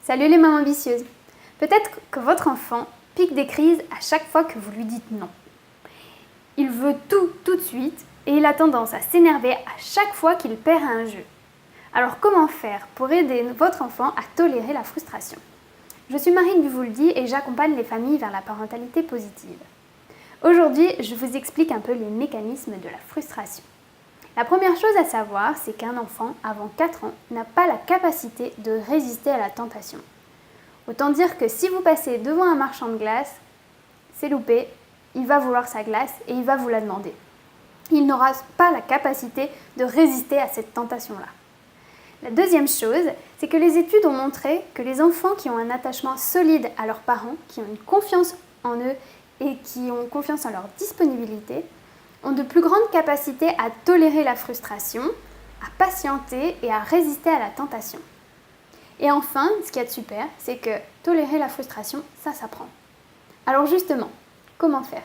Salut les mamans ambitieuses. Peut-être que votre enfant pique des crises à chaque fois que vous lui dites non. Il veut tout de suite et il a tendance à s'énerver à chaque fois qu'il perd à un jeu. Alors comment faire pour aider votre enfant à tolérer la frustration? Je suis Marine Duvouldi et j'accompagne les familles vers la parentalité positive. Aujourd'hui, je vous explique un peu les mécanismes de la frustration. La première chose à savoir, c'est qu'un enfant, avant 4 ans, n'a pas la capacité de résister à la tentation. Autant dire que si vous passez devant un marchand de glace, c'est loupé, il va vouloir sa glace et il va vous la demander. Il n'aura pas la capacité de résister à cette tentation-là. La deuxième chose, c'est que les études ont montré que les enfants qui ont un attachement solide à leurs parents, qui ont une confiance en eux et qui ont confiance en leur disponibilité, ont de plus grandes capacités à tolérer la frustration, à patienter et à résister à la tentation. Et enfin, ce qu'il y a de super, c'est que tolérer la frustration, ça s'apprend. Alors justement, comment faire?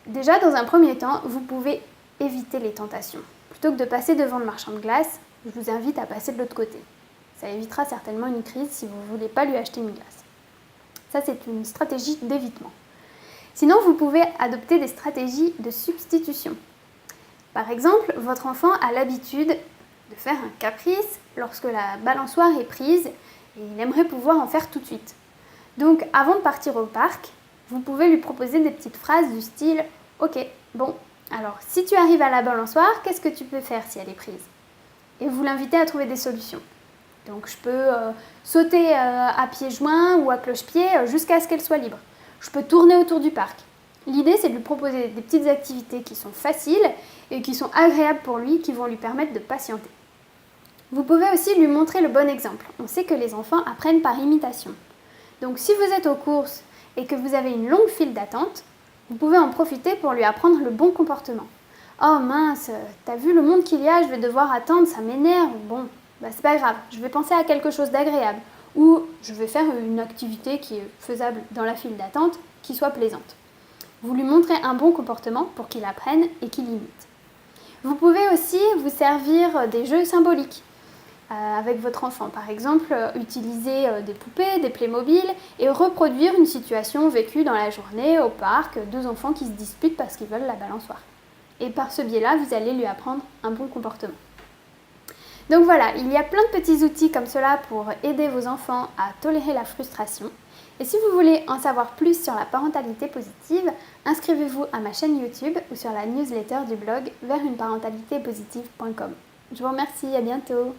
Déjà, dans un premier temps, vous pouvez éviter les tentations. Plutôt que de passer devant le marchand de glace, je vous invite à passer de l'autre côté. Ça évitera certainement une crise si vous ne voulez pas lui acheter une glace. Ça, c'est une stratégie d'évitement. Sinon, vous pouvez adopter des stratégies de substitution. Par exemple, votre enfant a l'habitude de faire un caprice lorsque la balançoire est prise et il aimerait pouvoir en faire tout de suite. Donc, avant de partir au parc, vous pouvez lui proposer des petites phrases du style « Ok, bon, alors si tu arrives à la balançoire, qu'est-ce que tu peux faire si elle est prise ?» Et vous l'invitez à trouver des solutions. Donc, je peux sauter à pieds joints ou à cloche-pied jusqu'à ce qu'elle soit libre. Je peux tourner autour du parc. L'idée, c'est de lui proposer des petites activités qui sont faciles et qui sont agréables pour lui, qui vont lui permettre de patienter. Vous pouvez aussi lui montrer le bon exemple. On sait que les enfants apprennent par imitation. Donc si vous êtes aux courses et que vous avez une longue file d'attente, vous pouvez en profiter pour lui apprendre le bon comportement. « Oh mince, t'as vu le monde qu'il y a, je vais devoir attendre, ça m'énerve. Bon, c'est pas grave, je vais penser à quelque chose d'agréable. » Ou je vais faire une activité qui est faisable dans la file d'attente, qui soit plaisante. Vous lui montrez un bon comportement pour qu'il apprenne et qu'il imite. Vous pouvez aussi vous servir des jeux symboliques avec votre enfant. Par exemple, utiliser des poupées, des Playmobil et reproduire une situation vécue dans la journée au parc, 2 enfants qui se disputent parce qu'ils veulent la balançoire. Et par ce biais-là, vous allez lui apprendre un bon comportement. Donc voilà, il y a plein de petits outils comme cela pour aider vos enfants à tolérer la frustration. Et si vous voulez en savoir plus sur la parentalité positive, inscrivez-vous à ma chaîne YouTube ou sur la newsletter du blog versuneparentalitépositive.com. Je vous remercie, à bientôt.